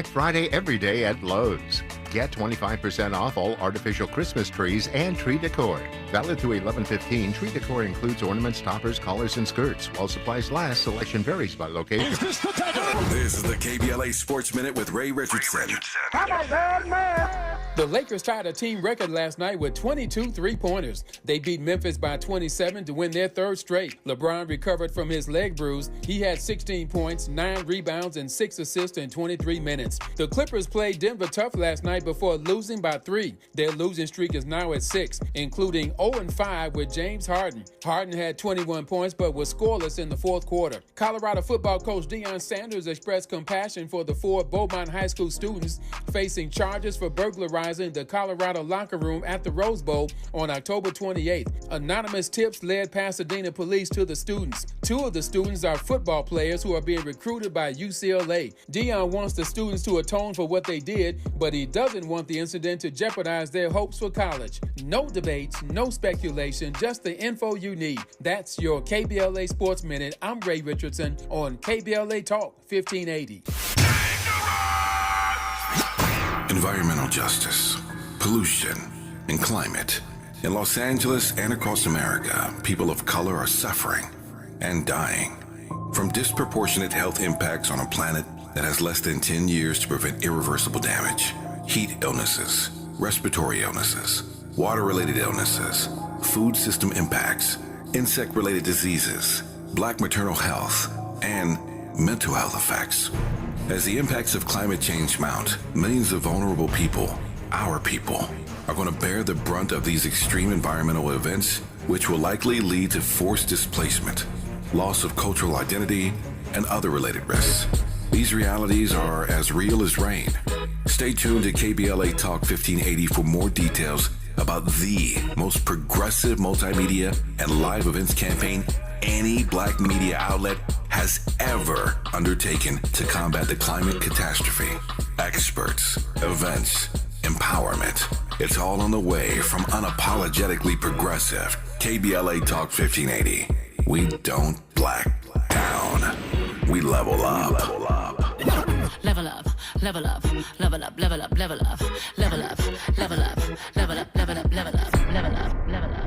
Friday every day at Lowe's. Get 25% off all artificial Christmas trees and tree decor. Valid through 11/15. Tree decor includes ornaments, toppers, collars, and skirts. While supplies last, selection varies by location. This is the KBLA Sports Minute with Ray Richardson. I'm a bad man. The Lakers tied a team record last night with 22 three-pointers. They beat Memphis by 27 to win their third straight. LeBron recovered from his leg bruise. He had 16 points, 9 rebounds, and 6 assists in 23 minutes. The Clippers played Denver tough last night before losing by 3. Their losing streak is now at 6, including 0-5 with James Harden. Harden had 21 points but was scoreless in the fourth quarter. Colorado football coach Deion Sanders expressed compassion for the 4 Beaumont High School students facing charges for burglarizing the Colorado locker room at the Rose Bowl on October 28th. Anonymous tips led Pasadena police to the students. 2 of the students are football players who are being recruited by UCLA. Deion wants the students to atone for what they did, but he doesn't want the incident to jeopardize their hopes for college. No debates, no speculation, just the info you need. That's your KBLA Sports Minute. I'm Ray Richardson on KBLA Talk 1580. Environmental justice, pollution, and climate. In Los Angeles and across America, people of color are suffering and dying from disproportionate health impacts on a planet that has less than 10 years to prevent irreversible damage. Heat illnesses, respiratory illnesses, water-related illnesses, food system impacts, insect-related diseases, black maternal health, and mental health effects. As the impacts of climate change mount, millions of vulnerable people, our people, are going to bear the brunt of these extreme environmental events, which will likely lead to forced displacement, loss of cultural identity, and other related risks. These realities are as real as rain. Stay tuned to KBLA Talk 1580 for more details about the most progressive multimedia and live events campaign any black media outlet has ever undertaken to combat the climate catastrophe. Experts, events, empowerment. It's all on the way from unapologetically progressive. KBLA Talk 1580. We don't black down. We level up. Level up, level up, level up, level up, level up, level up, level up, level up, level up, level up, level up, level up.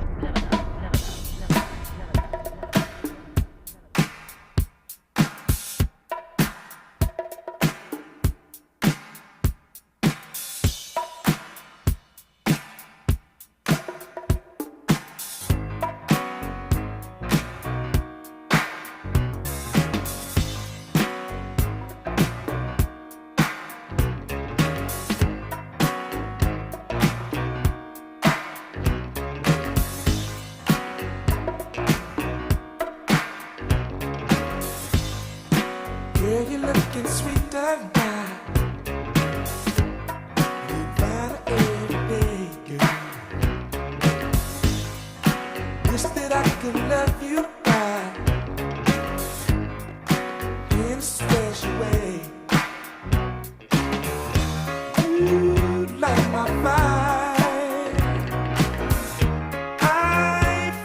Girl, you're looking sweet tonight. You find it every day, girl. Wish that I could love you right in a special way. You light my fire. I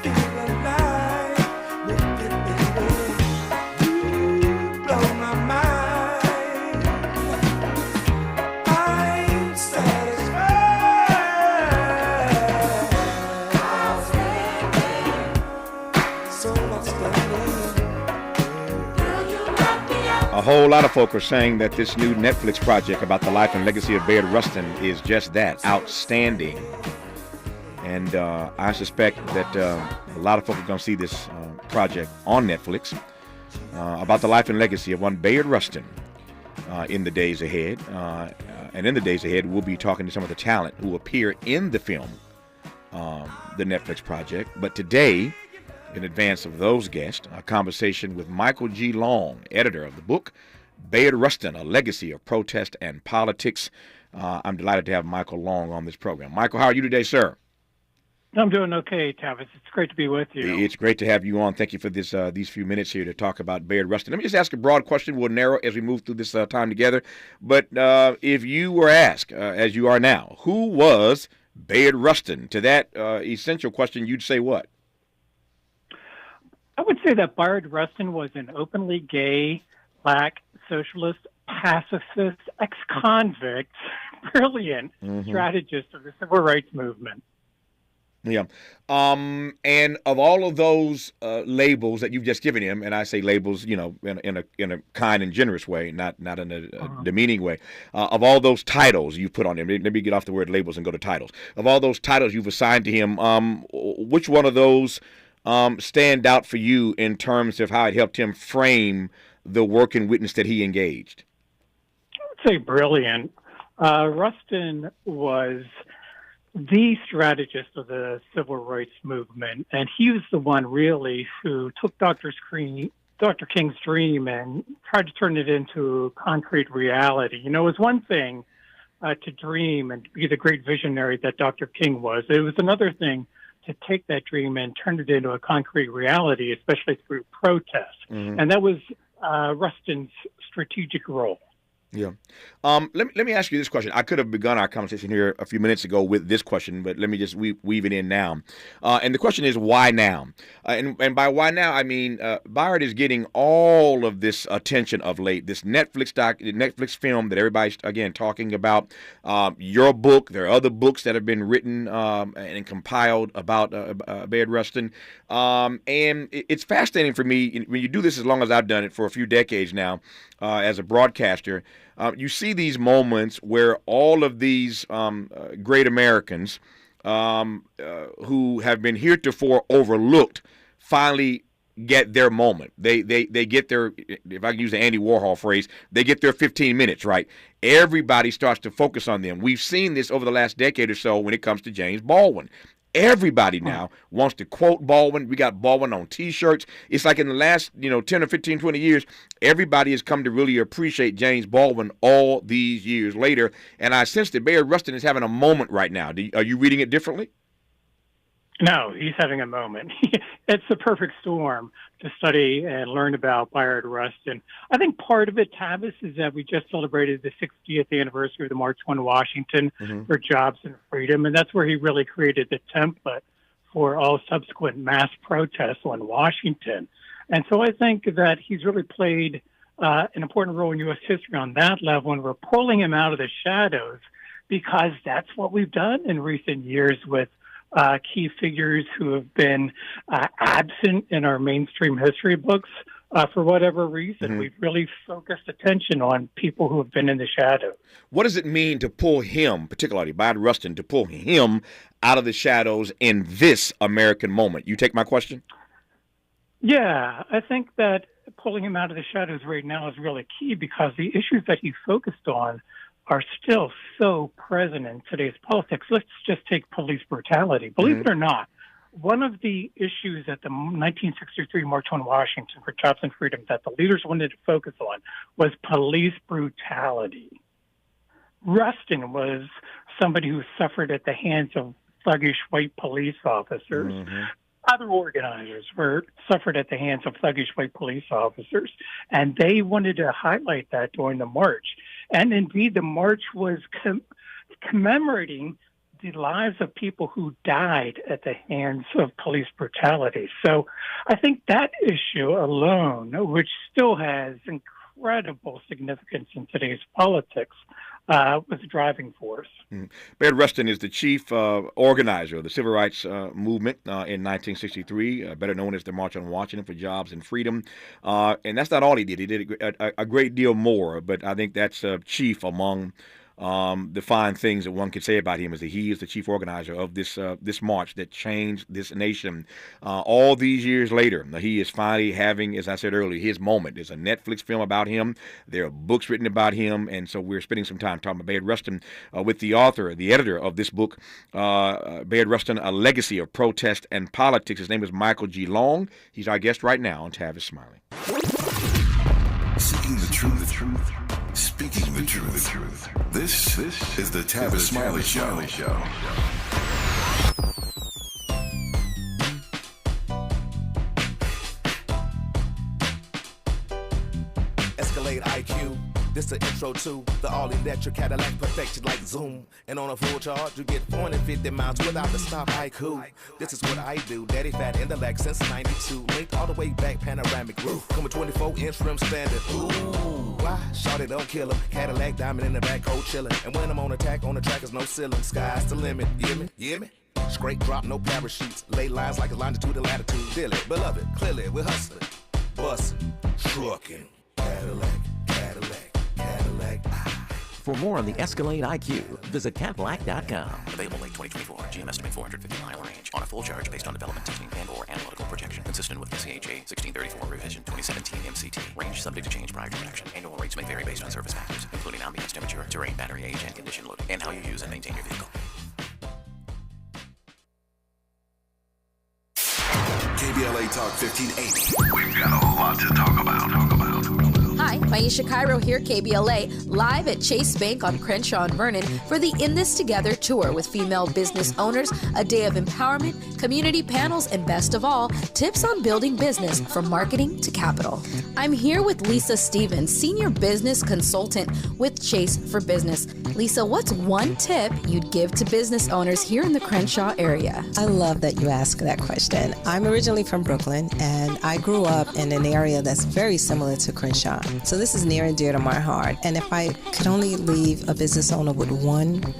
feel alive with you, baby. You blow my mind. I'm satisfied. So much A whole lot of folk are saying that this new Netflix project about the life and legacy of Bayard Rustin is just that, outstanding. And I suspect that a lot of folk are going to see this project on Netflix about the life and legacy of one Bayard Rustin in the days ahead. And in the days ahead, we'll be talking to some of the talent who appear in the film, the Netflix project. But today, in advance of those guests, a conversation with Michael G. Long, editor of the book, Bayard Rustin, A Legacy of Protest and Politics. I'm delighted to have Michael Long on this program. Michael, how are you today, sir? I'm doing okay, Tavis. It's great to be with you. It's great to have you on. Thank you for this these few minutes here to talk about Bayard Rustin. Let me just ask a broad question. We'll narrow as we move through this time together. But if you were asked, as you are now, who was Bayard Rustin? To that essential question, you'd say what? I would say that Bayard Rustin was an openly gay, black, socialist pacifist, ex-convict, brilliant strategist of the civil rights movement. Yeah. And of all of those labels that you've just given him, and I say labels, in a kind and generous way, not in a demeaning way, of all those titles you put on him, let me get off the word labels and go to titles. Of all those titles you've assigned to him, which one of those stand out for you in terms of how it helped him frame the work and witness that he engaged? I would say brilliant. Rustin was the strategist of the civil rights movement, and he was the one really who took Dr. King's dream and tried to turn it into concrete reality. It was one thing to dream and be the great visionary that Dr. King was. It was another thing to take that dream and turn it into a concrete reality, especially through protest. And that was Rustin's strategic role. Yeah. Let me ask you this question. I could have begun our conversation here a few minutes ago with this question, but let me just weave it in now. And the question is, why now? And by why now, I mean Bayard is getting all of this attention of late. This Netflix film that everybody's again talking about. Your book. There are other books that have been written and compiled about Bayard Rustin. And it's fascinating for me when you do this as long as I've done it for a few decades now as a broadcaster. You see these moments where all of these great Americans who have been heretofore overlooked finally get their moment. They get their, if I can use the Andy Warhol phrase, they get their 15 minutes, right? Everybody starts to focus on them. We've seen this over the last decade or so when it comes to James Baldwin. Everybody now wants to quote Baldwin. We got Baldwin on T-shirts. It's like in the last, 10 or 15, 20 years, everybody has come to really appreciate James Baldwin all these years later. And I sense that Bayard Rustin is having a moment right now. Are you reading it differently? No, he's having a moment. It's the perfect storm to study and learn about Bayard Rustin. I think part of it, Tavis, is that we just celebrated the 60th anniversary of the March on Washington for Jobs and Freedom, and that's where he really created the template for all subsequent mass protests on Washington. And so I think that he's really played an important role in U.S. history on that level, and we're pulling him out of the shadows because that's what we've done in recent years with key figures who have been absent in our mainstream history books for whatever reason. We've really focused attention on people who have been in the shadows. What does it mean to pull him, particularly Bayard Rustin, to pull him out of the shadows in this American moment? You take my question? Yeah, I think that pulling him out of the shadows right now is really key because the issues that he focused on are still so present in today's politics. Let's just take police brutality. Believe it or not, one of the issues at the 1963 March on Washington for Jobs and Freedom that the leaders wanted to focus on was police brutality. Rustin was somebody who suffered at the hands of thuggish white police officers. Other organizers suffered at the hands of thuggish white police officers, and they wanted to highlight that during the march. And indeed, the march was commemorating the lives of people who died at the hands of police brutality. So I think that issue alone, which still has incredible significance in today's politics, was a driving force. Bayard Rustin is the chief organizer of the civil rights movement in 1963, better known as the March on Washington for Jobs and Freedom. And that's not all he did. He did a great deal more, but I think that's chief among the fine things that one could say about him is that he is the chief organizer of this march that changed this nation. All these years later, he is finally having, as I said earlier, his moment. There's a Netflix film about him. There are books written about him, and so we're spending some time talking about Bayard Rustin with the author, the editor of this book, Bayard Rustin, A Legacy of Protest and Politics. His name is Michael G. Long. He's our guest right now on Tavis Smiley. Seeking the truth. Speaking the truth. This is the Tavis Smiley Show. Escalade IQ. This the intro to the all-electric Cadillac, perfection like zoom. And on a full charge, you get 450 miles without the stop. Haiku. This is what I do. Daddy fat intellect since '92. Linked all the way back, panoramic roof. Come with 24-inch rim standard. Ooh, why? Shawty don't kill him. Cadillac diamond in the back, cold chillin'. And when I'm on attack, on the track is no ceiling. Sky's the limit. You hear me? You hear me? Straight drop, no parachutes. Lay lines like a longitude and latitude. Feel it, beloved, clearly we're hustling. Bustin', truckin'. Cadillac, Cadillac, Cadillac. For more on the Escalade IQ, visit Cadillac.com. Available late 2024. GM estimate 450-mile range on a full charge based on development testing and/or analytical projection consistent with the CHA 1634 revision 2017 MCT. Range subject to change prior to production. Annual rates may vary based on service factors, including ambience temperature, terrain, battery age, and condition loading, and how you use and maintain your vehicle. KBLA Talk 1580. We've got a lot to talk about. Hi, Maisha Cairo here, KBLA, live at Chase Bank on Crenshaw and Vernon for the In This Together tour with female business owners, a day of empowerment, community panels, and best of all, tips on building business from marketing to capital. I'm here with Lisa Stevens, Senior Business Consultant with Chase for Business. Lisa, what's one tip you'd give to business owners here in the Crenshaw area? I love that you asked that question. I'm originally from Brooklyn, and I grew up in an area that's very similar to Crenshaw. So this is near and dear to my heart. And if I could only leave a business owner with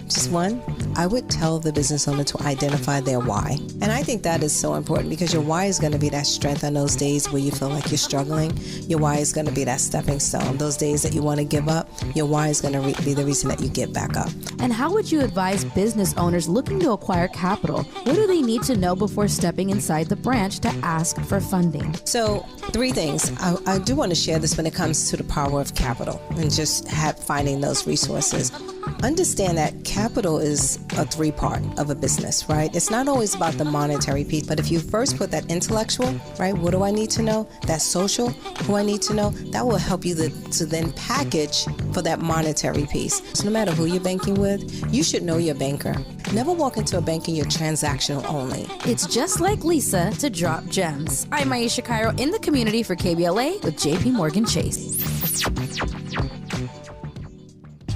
just one, I would tell the business owner to identify their why. And I think that is so important because your why is going to be that strength on those days where you feel like you're struggling. Your why is going to be that stepping stone. Those days that you want to give up, your why is going to be the reason that you get back up. And how would you advise business owners looking to acquire capital? What do they need to know before stepping inside the branch to ask for funding? So 3 things. I do want to share this when it comes to the power of capital and just finding those resources. Understand that capital is a 3-part of a business, right? It's not always about the monetary piece, but if you first put that intellectual, right? What do I need to know? That social, who I need to know, that will help you to then package for that monetary piece. So no matter who you're banking with, you should know your banker. Never walk into a bank and you're transactional only. It's just like Lisa to drop gems. I'm Maisha Cairo in the community for KBLA with JP Morgan Chase.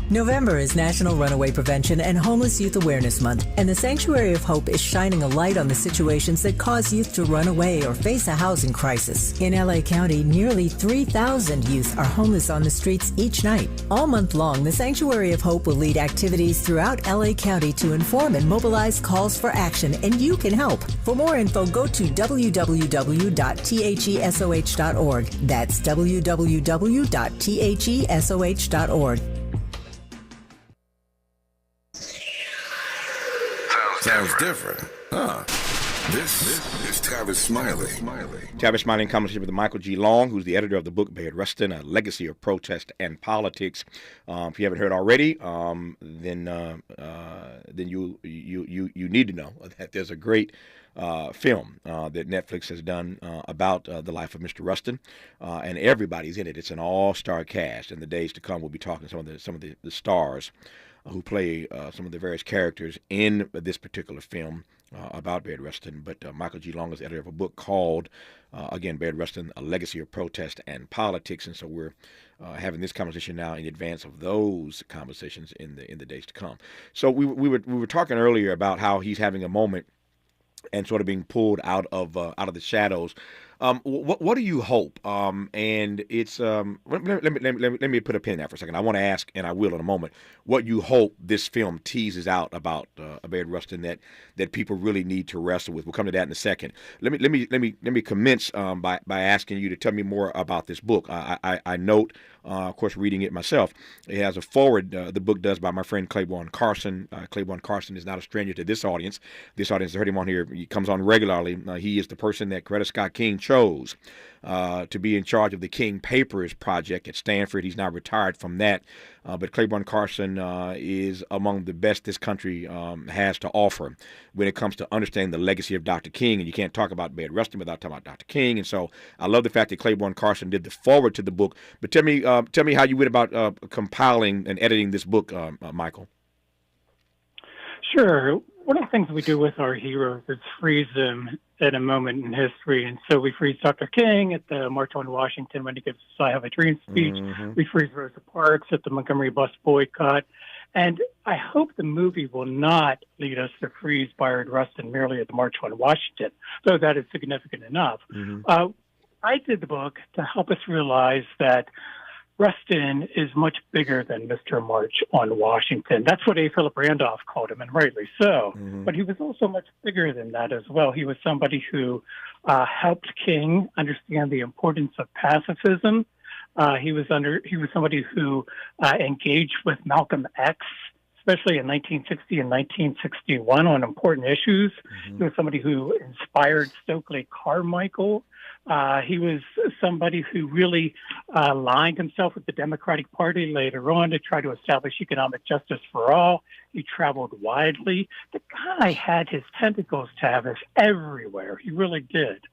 November is National Runaway Prevention and Homeless Youth Awareness Month, and the Sanctuary of Hope is shining a light on the situations that cause youth to run away or face a housing crisis. In LA County, nearly 3,000 youth are homeless on the streets each night. All month long, the Sanctuary of Hope will lead activities throughout LA County to inform and mobilize calls for action, and you can help. For more info, go to www.thesoh.org. That's www.thesoh.org. Sounds different. This is Tavis Smiley. Tavis Smiley in conversation with Michael G. Long, who's the editor of the book Bed Rustin, A Legacy of Protest and Politics. If you haven't heard already, then you need to know that there's a great film that Netflix has done about the life of Mr. Rustin, and everybody's in it. It's an all-star cast. In the days to come, we'll be talking to some of the stars who play some of the various characters in this particular film about Bed Rustin. But Michael G. Long is editor of a book called, again, Bed Rustin, A Legacy of Protest and Politics. And so we're having this conversation now in advance of those conversations in the days to come. So we were talking earlier about how he's having a moment and sort of being pulled out of the shadows. What do you hope? And it's let me put a pin in that for a second. I want to ask, and I will in a moment, what you hope this film teases out about Bed Rustin that people really need to wrestle with. We'll come to that in a second. Let me commence by asking you to tell me more about this book. I note, of course, reading it myself. It has a foreword. The book does by my friend Claiborne Carson. Claiborne Carson is not a stranger to this audience. This audience has heard him on here. He comes on regularly. He is the person that Coretta Scott King chose to be in charge of the King Papers project at Stanford. He's now retired from that. But Claiborne Carson is among the best this country has to offer when it comes to understanding the legacy of Dr. King. And you can't talk about Bed Rustin without talking about Dr. King. And so I love the fact that Claiborne Carson did the foreword to the book. But tell me how you went about compiling and editing this book, Michael. Sure. One of the things we do with our heroes is freeze them at a moment in history. And so we freeze Dr. King at the March on Washington when he gives his I Have a Dream speech. We freeze Rosa Parks at the Montgomery bus boycott. And I hope the movie will not lead us to freeze Bayard Rustin merely at the March on Washington, though that is significant enough. I did the book to help us realize that Rustin is much bigger than Mr. March on Washington. That's what A. Philip Randolph called him, and rightly so. But he was also much bigger than that as well. He was somebody who helped King understand the importance of pacifism. He was somebody who engaged with Malcolm X, especially in 1960 and 1961 on important issues. He was somebody who inspired Stokely Carmichael. He was somebody who really aligned himself with the Democratic Party later on to try to establish economic justice for all. He traveled widely. The guy had his tentacles, Tavis, everywhere. He really did.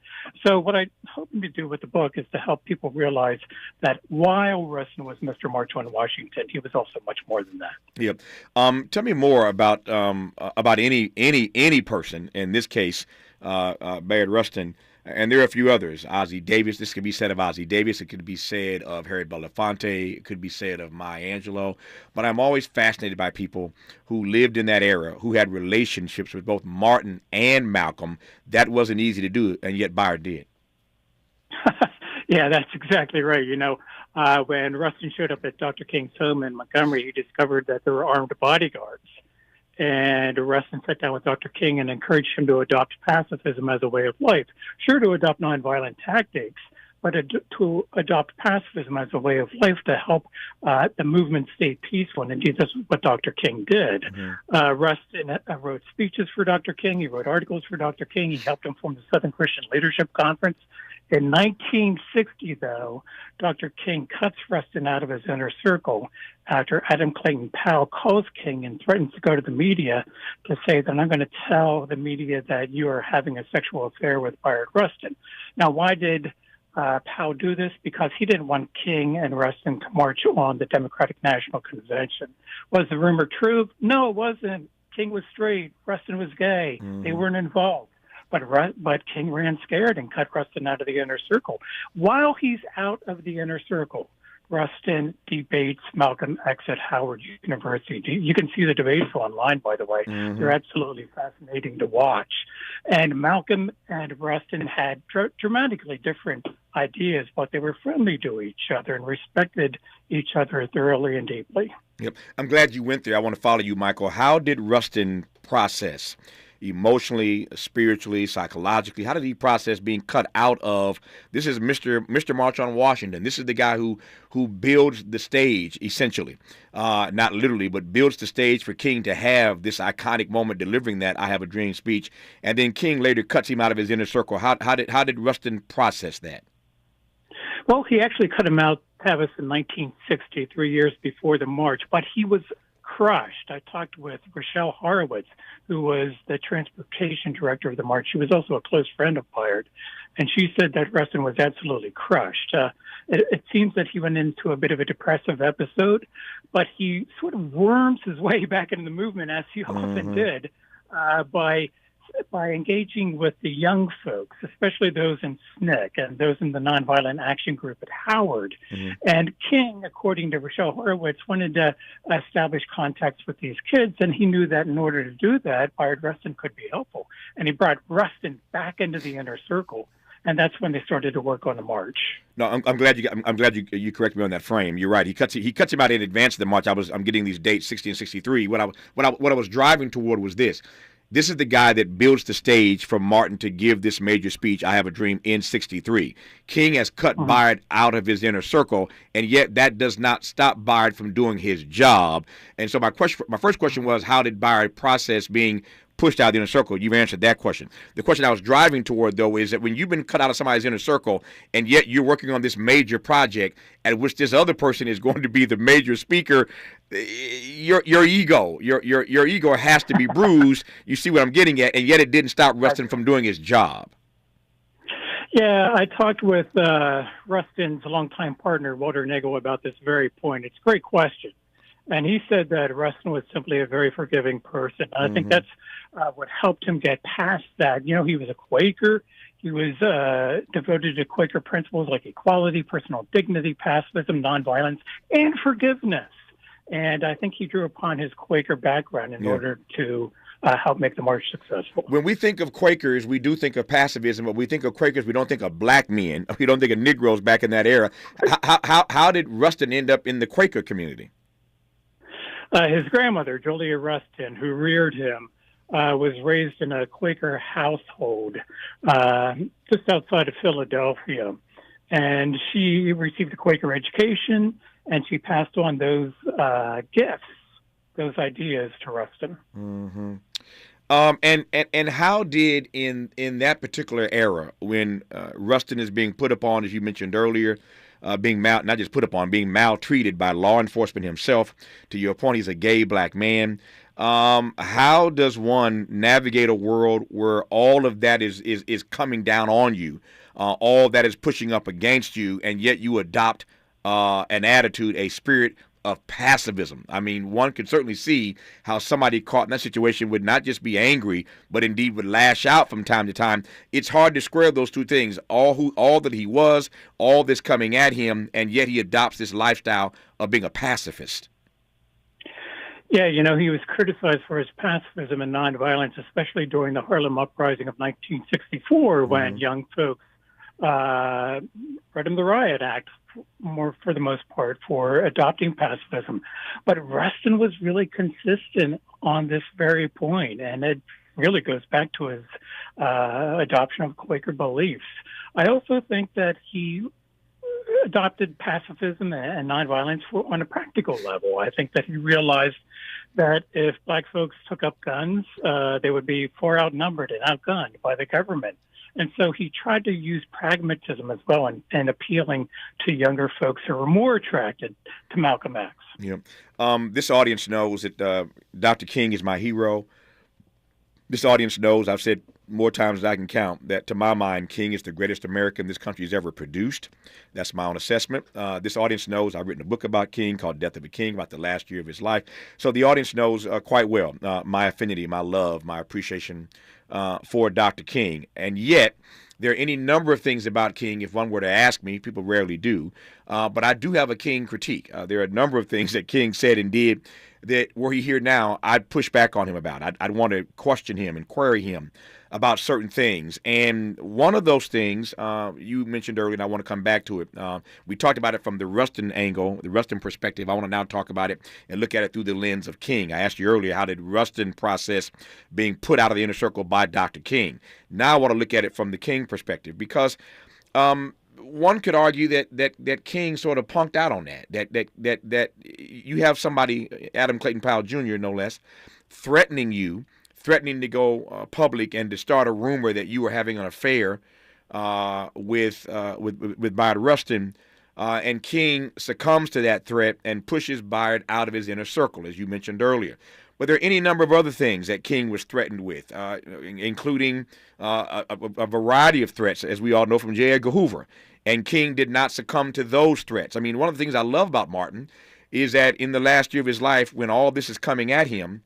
So what I'm hoping to do with the book is to help people realize that while Rustin was Mr. March on Washington, he was also much more than that. Yep. Tell me more about any person, in this case, Bayard Rustin. And there are a few others. Ossie Davis. This could be said of Ossie Davis. It could be said of Harriet Belafonte. It could be said of Maya Angelou. But I'm always fascinated by people who lived in that era, who had relationships with both Martin and Malcolm. That wasn't easy to do, and yet Bayard did. Yeah, that's exactly right. You know, when Rustin showed up at Dr. King's home in Montgomery, he discovered that there were armed bodyguards. And Rustin sat down with Dr. King and encouraged him to adopt pacifism as a way of life. Sure, to adopt nonviolent tactics, but to adopt pacifism as a way of life to help the movement stay peaceful. And indeed, that's what Dr. King did. Rustin wrote speeches for Dr. King. He wrote articles for Dr. King. He helped him form the Southern Christian Leadership Conference. In 1960, though, Dr. King cuts Rustin out of his inner circle after Adam Clayton Powell calls King and threatens to go to the media to say that I'm going to tell the media that you are having a sexual affair with Bayard Rustin. Now, why did Powell do this? Because he didn't want King and Rustin to march on the Democratic National Convention. Was the rumor true? No, it wasn't. King was straight. Rustin was gay. They weren't involved. But King ran scared and cut Rustin out of the inner circle. While he's out of the inner circle, Rustin debates Malcolm X at Howard University. You can see the debates online, by the way. They're absolutely fascinating to watch. And Malcolm and Rustin had dramatically different ideas, but they were friendly to each other and respected each other thoroughly and deeply. Yep. I'm glad you went there. I want to follow you, Michael. How did Rustin process emotionally, spiritually, psychologically? How did he process being cut out of, this is Mr. March on Washington. This is the guy who builds the stage, essentially. Not literally, but builds the stage for King to have this iconic moment delivering that I Have a Dream speech. And then King later cuts him out of his inner circle. How did Rustin process that? Well, he actually cut him out, Tavis, in 1960, 3 years before the march, but he was crushed. I talked with Rochelle Horowitz, who was the transportation director of the march. She was also a close friend of Bayard, and she said that Rustin was absolutely crushed. It seems that he went into a bit of a depressive episode, but he sort of worms his way back into the movement, as he often did, by engaging with the young folks, especially those in SNCC and those in the Nonviolent Action Group at Howard. And King, according to Rochelle Horowitz, wanted to establish contacts with these kids, and he knew that in order to do that, Bayard Rustin could be helpful. And he brought Rustin back into the inner circle, and that's when they started to work on the march. No, I'm glad you correct me on that frame. You're right. He cuts him out in advance of the march. I'm getting these dates, 60 and 63. What I was driving toward was this. This is the guy that builds the stage for Martin to give this major speech, I Have a Dream, in 63. King has cut Bayard out of his inner circle, and yet that does not stop Bayard from doing his job. And so my first question was, how did Bayard process being pushed out of the inner circle? You've answered that question. The question I was driving toward, though, is that when you've been cut out of somebody's inner circle, and yet you're working on this major project at which this other person is going to be the major speaker, your ego has to be bruised. You see what I'm getting at, and yet it didn't stop Rustin from doing his job. Yeah, I talked with Rustin's longtime partner, Walter Nagel, about this very point. It's a great question. And he said that Rustin was simply a very forgiving person. And I think that's what helped him get past that. You know, he was a Quaker. He was devoted to Quaker principles like equality, personal dignity, pacifism, nonviolence, and forgiveness. And I think he drew upon his Quaker background in order to help make the march successful. When we think of Quakers, we do think of pacifism, but we think of Quakers, we don't think of black men. We don't think of Negroes back in that era. How did Rustin end up in the Quaker community? His grandmother, Julia Rustin, who reared him, was raised in a Quaker household just outside of Philadelphia. And she received a Quaker education, and she passed on those gifts, those ideas to Rustin. Mm-hmm. And how did in that particular era, when Rustin is being put upon, as you mentioned earlier, being not just put upon, being maltreated by law enforcement himself, to your point, he's a gay black man. How does one navigate a world where all of that is coming down on you, all that is pushing up against you, and yet you adopt an attitude, a spirit of pacifism? I mean, one could certainly see how somebody caught in that situation would not just be angry, but indeed would lash out from time to time. It's hard to square those two things, all that he was, all this coming at him, and yet he adopts this lifestyle of being a pacifist. Yeah, you know, he was criticized for his pacifism and nonviolence, especially during the Harlem Uprising of 1964, when young folks read him the Riot Act, for the most part, for adopting pacifism. But Rustin was really consistent on this very point, and it really goes back to his adoption of Quaker beliefs. I also think that he adopted pacifism and nonviolence on a practical level. I think that he realized that if black folks took up guns, they would be far outnumbered and outgunned by the government. And so he tried to use pragmatism as well in appealing to younger folks who were more attracted to Malcolm X. Yeah. This audience knows that Dr. King is my hero. This audience knows, I've said more times than I can count, that to my mind, King is the greatest American this country has ever produced. That's my own assessment. This audience knows I've written a book about King called Death of a King, about the last year of his life. So the audience knows quite well my affinity, my love, my appreciation for Dr. King. And yet, there are any number of things about King, if one were to ask me, people rarely do, but I do have a King critique. There are a number of things that King said and did that, were he here now, I'd push back on him about. I'd want to question him and query him about certain things. And one of those things you mentioned earlier, and I want to come back to it. We talked about it from the Rustin angle, the Rustin perspective. I want to now talk about it and look at it through the lens of King. I asked you earlier, how did Rustin process being put out of the inner circle by Dr. King? Now I want to look at it from the King perspective, because one could argue that King sort of punked out on that you have somebody, Adam Clayton Powell Jr., no less, threatening to go public and to start a rumor that you were having an affair with Bayard Rustin, and King succumbs to that threat and pushes Bayard out of his inner circle, as you mentioned earlier. But there are any number of other things that King was threatened with, including a variety of threats, as we all know, from J. Edgar Hoover. And King did not succumb to those threats. I mean, one of the things I love about Martin is that in the last year of his life, when all this is coming at him,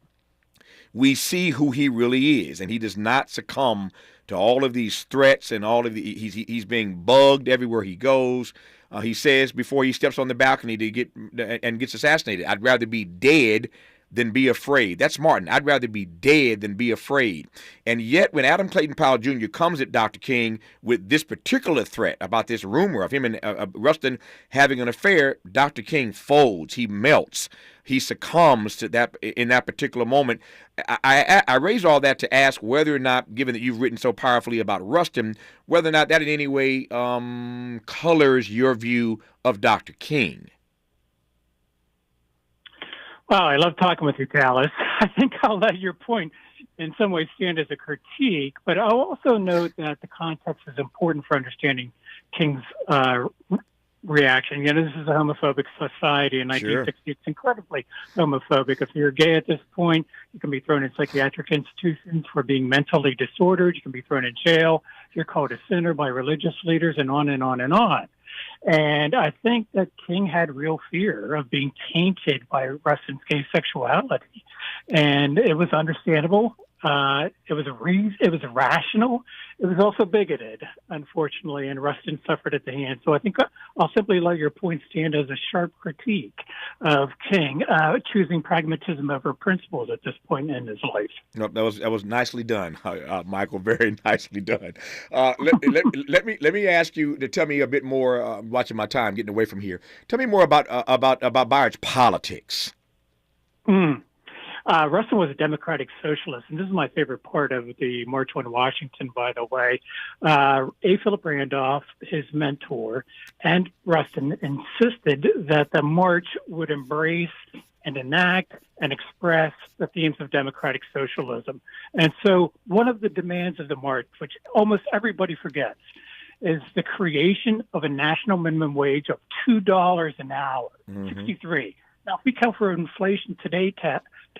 we see who he really is, and he does not succumb to all of these threats and all of the. He's being bugged everywhere he goes. He says before he steps on the balcony to gets assassinated, "I'd rather be dead than be afraid." That's Martin. I'd rather be dead than be afraid. And yet, when Adam Clayton Powell Jr. comes at Dr. King with this particular threat about this rumor of him and Rustin having an affair, Dr. King folds. He melts. He succumbs to that in that particular moment. I raise all that to ask whether or not, given that you've written so powerfully about Rustin, whether or not that in any way colors your view of Dr. King. Well, I love talking with you, Tavis. I think I'll let your point in some ways stand as a critique, but I'll also note that the context is important for understanding King's reaction. You know, this is a homophobic society in 1960. Sure. It's incredibly homophobic. If you're gay at this point, you can be thrown in psychiatric institutions for being mentally disordered. You can be thrown in jail. You're called a sinner by religious leaders, and on and on and on. And I think that King had real fear of being tainted by Rustin's gay sexuality. And it was understandable. It was rational. It was also bigoted, unfortunately, and Rustin suffered at the hand. So I think I'll simply let your point stand as a sharp critique of King choosing pragmatism over principles at this point in his life. No, that was nicely done, Michael. Very nicely done. Let me ask you to tell me a bit more. Watching my time, getting away from here. Tell me more about Bayard's politics. Rustin was a democratic socialist, and this is my favorite part of the March on Washington, by the way. A. Philip Randolph, his mentor, and Rustin insisted that the march would embrace and enact and express the themes of democratic socialism. And so one of the demands of the march, which almost everybody forgets, is the creation of a national minimum wage of $2 an hour, 63. Now, if we count for inflation today,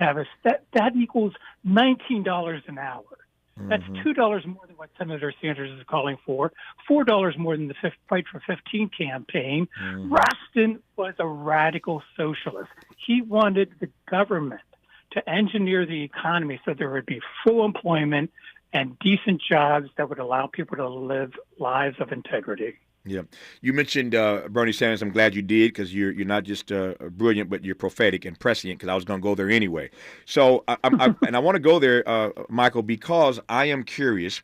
Tavis, that equals $19 an hour. That's $2 more than what Senator Sanders is calling for, $4 more than the Fight for 15 campaign. Rustin was a radical socialist. He wanted the government to engineer the economy so there would be full employment and decent jobs that would allow people to live lives of integrity. Yeah, you mentioned Bernie Sanders. I'm glad you did, because you're not just brilliant, but you're prophetic and prescient. Because I was going to go there anyway. So and I want to go there, Michael, because I am curious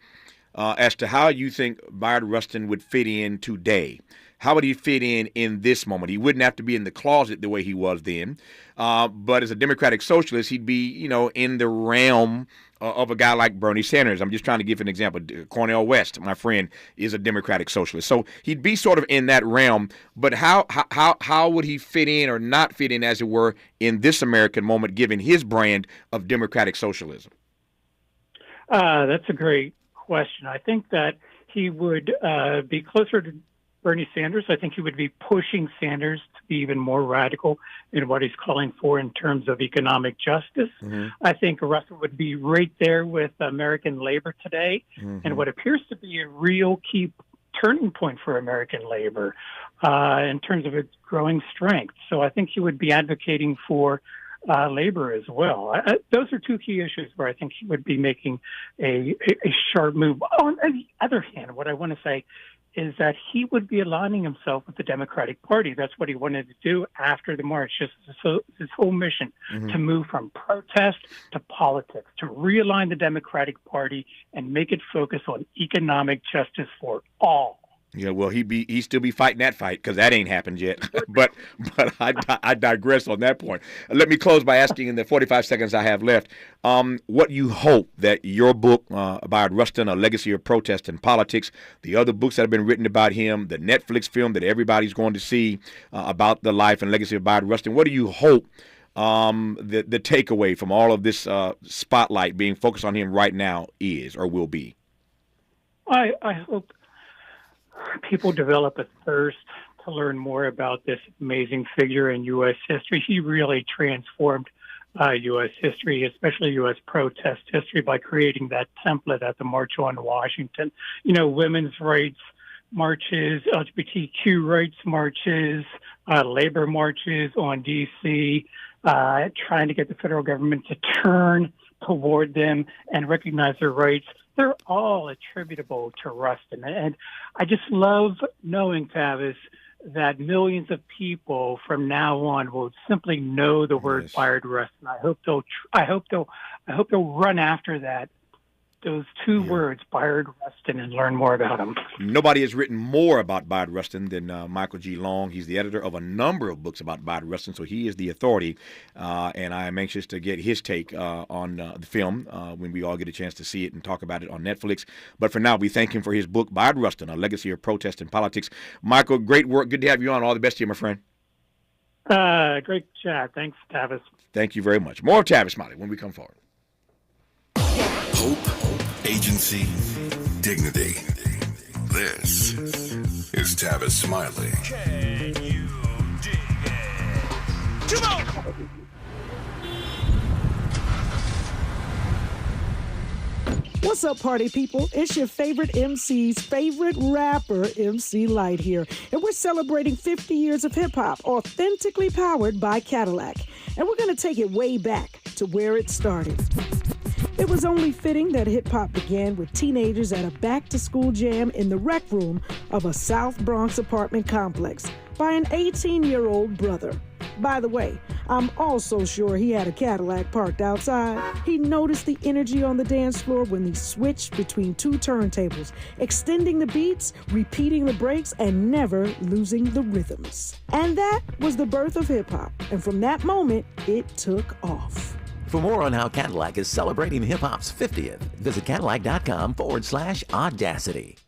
as to how you think Bayard Rustin would fit in today. How would he fit in this moment? He wouldn't have to be in the closet the way he was then, but as a democratic socialist, he'd be, in the realm of a guy like Bernie Sanders. I'm just trying to give an example. Cornel West, my friend, is a democratic socialist. So he'd be sort of in that realm, but how would he fit in or not fit in, as it were, in this American moment, given his brand of democratic socialism? That's a great question. I think that he would be closer to Bernie Sanders. I think he would be pushing Sanders to be even more radical in what he's calling for in terms of economic justice. I think Russell would be right there with American labor today, and what appears to be a real key turning point for American labor in terms of its growing strength. So I think he would be advocating for labor as well. Those are two key issues where I think he would be making a sharp move. On the other hand, what I want to say is that he would be aligning himself with the Democratic Party. That's what he wanted to do after the march, just his whole mission, to move from protest to politics, to realign the Democratic Party and make it focus on economic justice for all. Yeah, well, he'd still be fighting that fight, because that ain't happened yet. but I digress on that point. Let me close by asking, in the 45 seconds I have left, what you hope that your book, Bayard Rustin, A Legacy of Protest and Politics, the other books that have been written about him, the Netflix film that everybody's going to see about the life and legacy of Bayard Rustin, what do you hope the takeaway from all of this spotlight being focused on him right now is or will be? I hope people develop a thirst to learn more about this amazing figure in U.S. history. He really transformed U.S. history, especially U.S. protest history, by creating that template at the March on Washington. Women's rights marches, LGBTQ rights marches, labor marches on D.C., trying to get the federal government to turn toward them and recognize their rights. They're all attributable to Rustin. And I just love knowing, Tavis, that millions of people from now on will simply know the word Bayard Rustin. I hope they'll run after those two words, Bayard Rustin, and learn more about him. Nobody has written more about Bayard Rustin than Michael G. Long. He's the editor of a number of books about Bayard Rustin, so he is the authority, and I am anxious to get his take on the film when we all get a chance to see it and talk about it on Netflix. But for now, we thank him for his book, Bayard Rustin, A Legacy of Protest and Politics. Michael, great work. Good to have you on. All the best to you, my friend. Great chat. Thanks, Tavis. Thank you very much. More of Tavis Smiley when we come forward. Hope, agency, dignity. This is Tavis Smiley. Can you dig it? Come on! What's up, party people? It's your favorite MC's favorite rapper, MC Light here. And we're celebrating 50 years of hip-hop, authentically powered by Cadillac. And we're going to take it way back to where it started. It was only fitting that hip-hop began with teenagers at a back-to-school jam in the rec room of a South Bronx apartment complex by an 18-year-old brother. By the way, I'm also sure he had a Cadillac parked outside. He noticed the energy on the dance floor when he switched between two turntables, extending the beats, repeating the breaks, and never losing the rhythms. And that was the birth of hip-hop. And from that moment, it took off. For more on how Cadillac is celebrating hip-hop's 50th, visit Cadillac.com/audacity.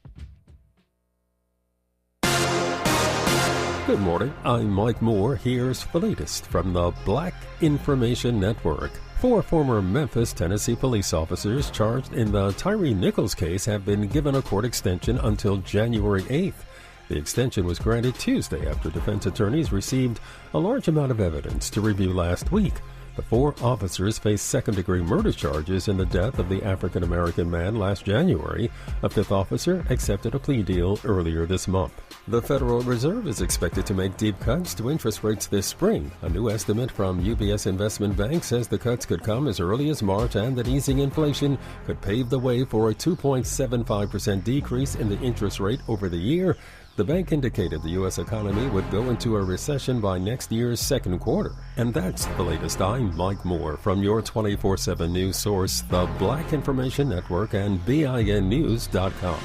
Good morning, I'm Mike Moore. Here's the latest from the Black Information Network. 4 former Memphis, Tennessee police officers charged in the Tyree Nichols case have been given a court extension until January 8th. The extension was granted Tuesday after defense attorneys received a large amount of evidence to review last week. The 4 officers face second-degree murder charges in the death of the African-American man last January. A 5th officer accepted a plea deal earlier this month. The Federal Reserve is expected to make deep cuts to interest rates this spring. A new estimate from UBS Investment Bank says the cuts could come as early as March and that easing inflation could pave the way for a 2.75% decrease in the interest rate over the year. The bank indicated the U.S. economy would go into a recession by next year's second quarter. And that's the latest. I'm Mike Moore from your 24/7 news source, the Black Information Network and BINnews.com.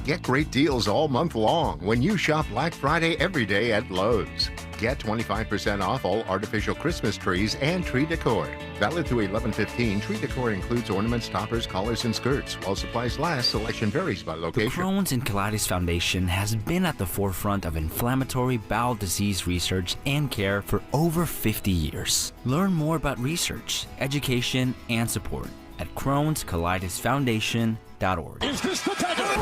Get great deals all month long when you shop Black Friday every day at Lowe's. Get 25% off all artificial Christmas trees and tree decor. Valid through 11/15, tree decor includes ornaments, toppers, collars, and skirts. While supplies last, selection varies by location. The Crohn's and Colitis Foundation has been at the forefront of inflammatory bowel disease research and care for over 50 years. Learn more about research, education, and support at Crohn'sColitisFoundation.org.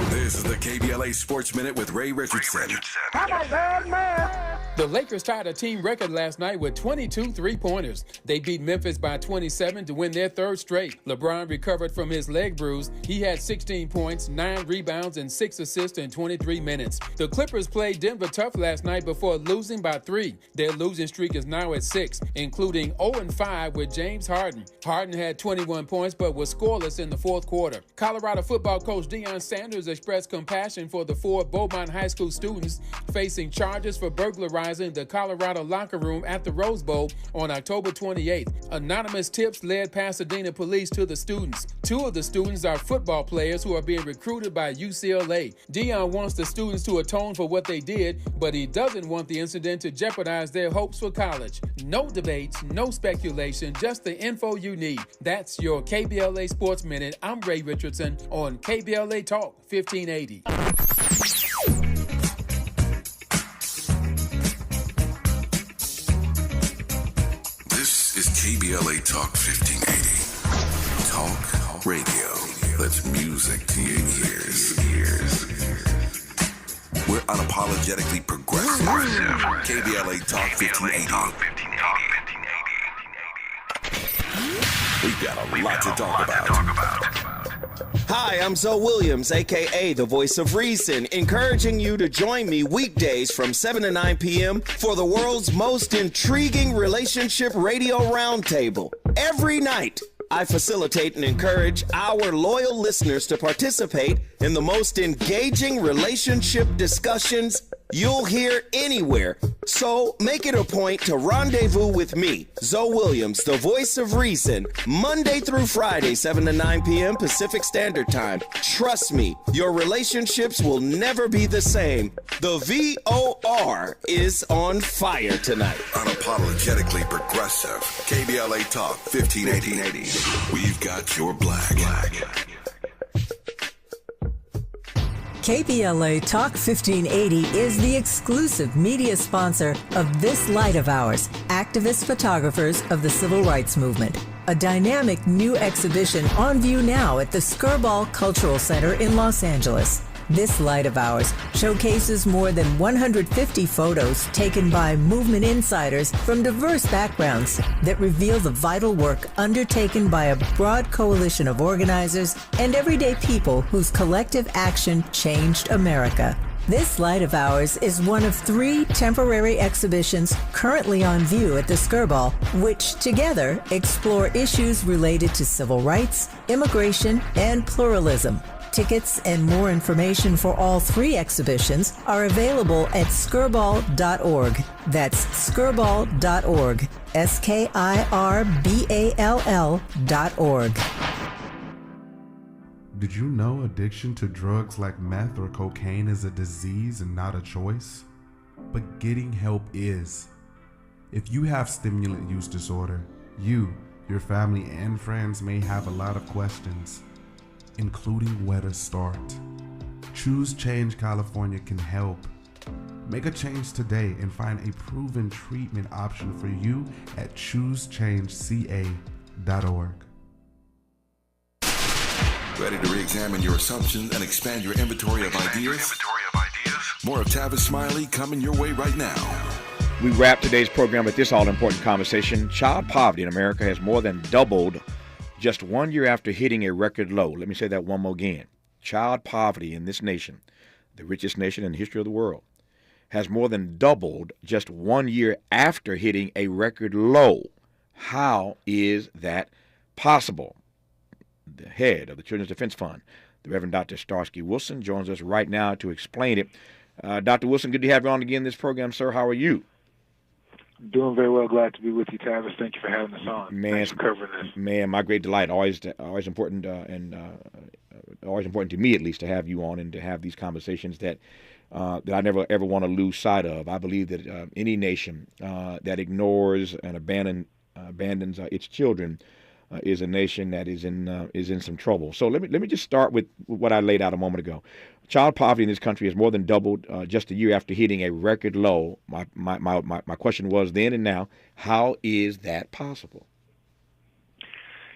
This is the KBLA Sports Minute with Ray Richardson. I'm a bad man. The Lakers tied a team record last night with 22 three-pointers. They beat Memphis by 27 to win their third straight. LeBron recovered from his leg bruise. He had 16 points, 9 rebounds, and 6 assists in 23 minutes. The Clippers played Denver tough last night before losing by 3. Their losing streak is now at 6, including 0-5 with James Harden. Harden had 21 points but was scoreless in the fourth quarter. Colorado football coach Deion Sanders expressed compassion for the 4 Beaumont High School students facing charges for burglarizing the Colorado locker room at the Rose Bowl on October 28th. Anonymous tips led Pasadena police to the students. 2 of the students are football players who are being recruited by UCLA. Deion wants the students to atone for what they did, but he doesn't want the incident to jeopardize their hopes for college. No debates, no speculation, just the info you need. That's your KBLA Sports Minute. I'm Ray Richardson on KBLA Talk 1580. KBLA Talk 1580. Talk radio. That's music to your ears. We're unapologetically progressive. KBLA Talk 1580. We've got a lot to talk about. Hi, I'm Zoe Williams, a.k.a. the Voice of Reason, encouraging you to join me weekdays from 7 to 9 p.m. for the world's most intriguing relationship radio roundtable. Every night, I facilitate and encourage our loyal listeners to participate in the most engaging relationship discussions you'll hear anywhere. So make it a point to rendezvous with me, Zoe Williams, the Voice of Reason, Monday through Friday, 7 to 9 p.m. Pacific Standard Time. Trust me, your relationships will never be the same. The VOR is on fire tonight. Unapologetically progressive. KBLA Talk 1580. We've got your black. KBLA Talk 1580 is the exclusive media sponsor of this light of ours, activist photographers of the Civil Rights Movement. A dynamic new exhibition on view now at the Skirball Cultural Center in Los Angeles. This light of ours showcases more than 150 photos taken by movement insiders from diverse backgrounds that reveal the vital work undertaken by a broad coalition of organizers and everyday people whose collective action changed America. This light of ours is one of 3 temporary exhibitions currently on view at the Skirball, which together explore issues related to civil rights, immigration, and pluralism. Tickets and more information for all 3 exhibitions are available at skirball.org. That's skirball.org. SKIRBALL.org. Did you know addiction to drugs like meth or cocaine is a disease and not a choice? But getting help is. If you have stimulant use disorder, you, your family, and friends may have a lot of questions, including where to start. Choose Change California can help. Make a change today and find a proven treatment option for you at choosechangeca.org. Ready to re-examine your assumptions and expand your inventory of ideas? More of Tavis Smiley coming your way right now. We wrap today's program with this all-important conversation. Child poverty in America has more than doubled just 1 year after hitting a record low. Let me say that one more again. Child poverty in this nation, the richest nation in the history of the world, has more than doubled just 1 year after hitting a record low. How is that possible? The head of the Children's Defense Fund, the Reverend Dr. Starsky Wilson, joins us right now to explain it. Dr. Wilson, good to have you on again in this program, sir. How are you? Doing very well. Glad to be with you, Tavis. Thank you for having us on. Man, thanks for covering this. Man, my great delight. Always important, always important to me, at least, to have you on and to have these conversations that I never ever want to lose sight of. I believe that any nation that ignores and abandons its children is a nation that is in some trouble. So let me just start with what I laid out a moment ago. Child poverty in this country has more than doubled just a year after hitting a record low. My question was then and now, how is that possible?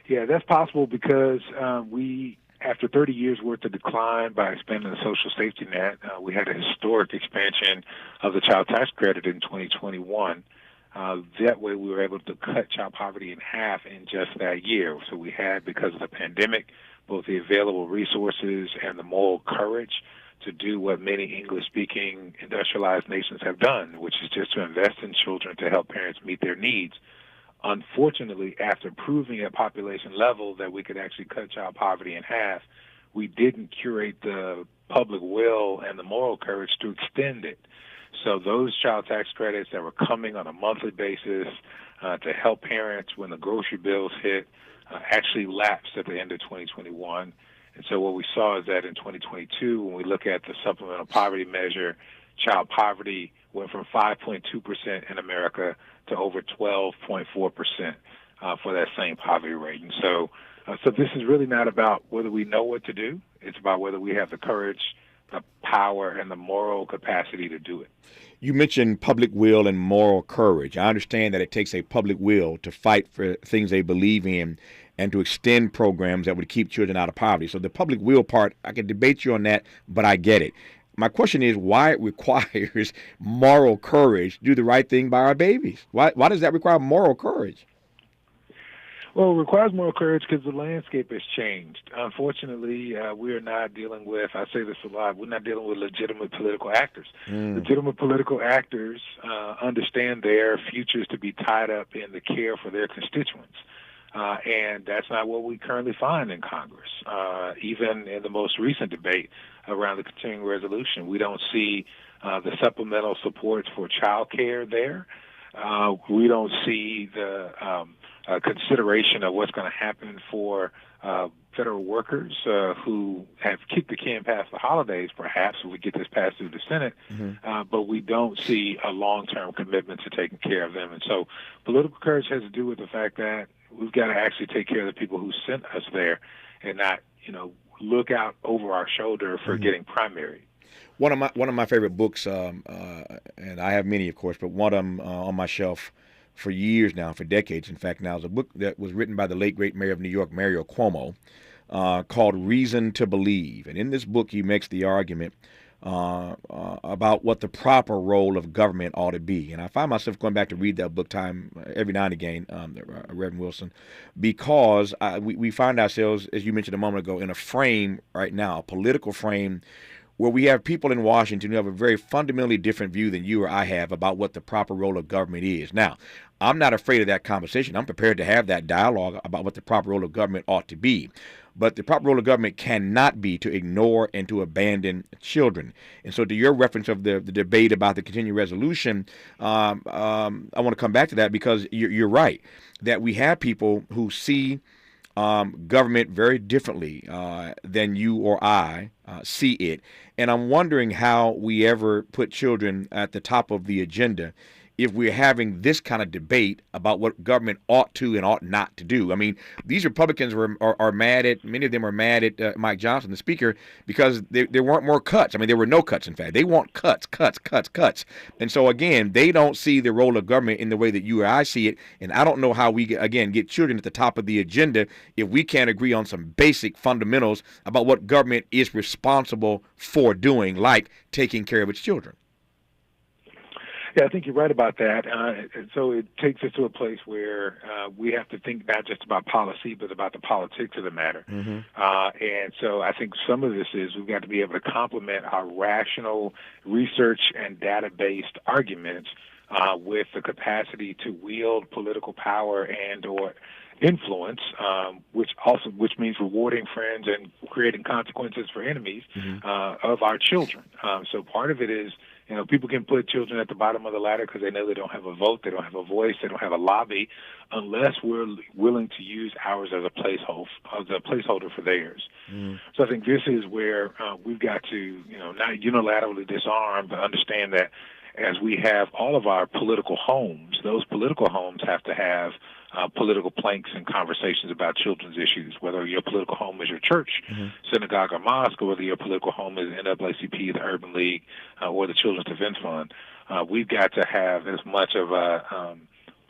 Yeah, that's possible because we, after 30 years worth of decline by expanding the social safety net, we had a historic expansion of the child tax credit in 2021. That way we were able to cut child poverty in half in just that year. So we had, because of the pandemic, both the available resources and the moral courage to do what many English-speaking industrialized nations have done, which is just to invest in children to help parents meet their needs. Unfortunately, after proving at population level that we could actually cut child poverty in half, we didn't curate the public will and the moral courage to extend it. So those child tax credits that were coming on a monthly basis to help parents when the grocery bills hit actually lapsed at the end of 2021. And so what we saw is that in 2022, when we look at the supplemental poverty measure, child poverty went from 5.2% in America to over 12.4% for that same poverty rate. And so this is really not about whether we know what to do. It's about whether we have the courage, the power, and the moral capacity to do it. You mentioned public will and moral courage. I understand that it takes a public will to fight for things they believe in and to extend programs that would keep children out of poverty. So the public will part, I can debate you on that, but I get it. My question is why it requires moral courage to do the right thing by our babies. Why does that require moral courage? Well, it requires moral courage because the landscape has changed. Unfortunately, we are not dealing with, I say this a lot, we're not dealing with legitimate political actors. Legitimate political actors understand their futures to be tied up in the care for their constituents. And that's not what we currently find in Congress. Even in the most recent debate around the continuing resolution, we don't see the supplemental supports for child care there. We don't see the consideration of what's going to happen for federal workers who have kicked the can past the holidays, perhaps, if we get this passed through the Senate, but we don't see a long-term commitment to taking care of them. And so political courage has to do with the fact that we've got to actually take care of the people who sent us there and not, look out over our shoulder for getting primary. One of my favorite books, and I have many, of course, but one of them on my shelf for years now, for decades, in fact, now, is a book that was written by the late, great mayor of New York, Mario Cuomo. called Reason to Believe. And in this book, he makes the argument about what the proper role of government ought to be. And I find myself going back to read that book time every now and again, Reverend Wilson, because we find ourselves, as you mentioned a moment ago, in a frame right now, a political frame, where we have people in Washington who have a very fundamentally different view than you or I have about what the proper role of government is. Now, I'm not afraid of that conversation. I'm prepared to have that dialogue about what the proper role of government ought to be. But the proper role of government cannot be to ignore and to abandon children. And so to your reference of the debate about the continuing resolution, I want to come back to that because you're right, that we have people who see government very differently than you or I see it. And I'm wondering how we ever put children at the top of the agenda if we're having this kind of debate about what government ought to and ought not to do. I mean, these Republicans are mad at, many of them are mad at Mike Johnson, the speaker, because there weren't more cuts. I mean, there were no cuts, in fact. They want cuts. And so, again, they don't see the role of government in the way that you or I see it. And I don't know how we, again, get children at the top of the agenda if we can't agree on some basic fundamentals about what government is responsible for doing, like taking care of its children. Yeah, I think you're right about that. And so it takes us to a place where we have to think not just about policy, but about the politics of the matter. Mm-hmm. And so I think some of this is we've got to be able to complement our rational research and data-based arguments with the capacity to wield political power and or influence, which means rewarding friends and creating consequences for enemies of our children. So part of it is, people can put children at the bottom of the ladder because they know they don't have a vote, they don't have a voice, they don't have a lobby, unless we're willing to use ours as a placeholder for theirs. So I think this is where we've got to, not unilaterally disarm, but understand that as we have all of our political homes, those political homes have to have political planks and conversations about children's issues, whether your political home is your church, synagogue, or mosque, or whether your political home is NAACP, the Urban League, or the Children's Defense Fund. We've got to have as much of a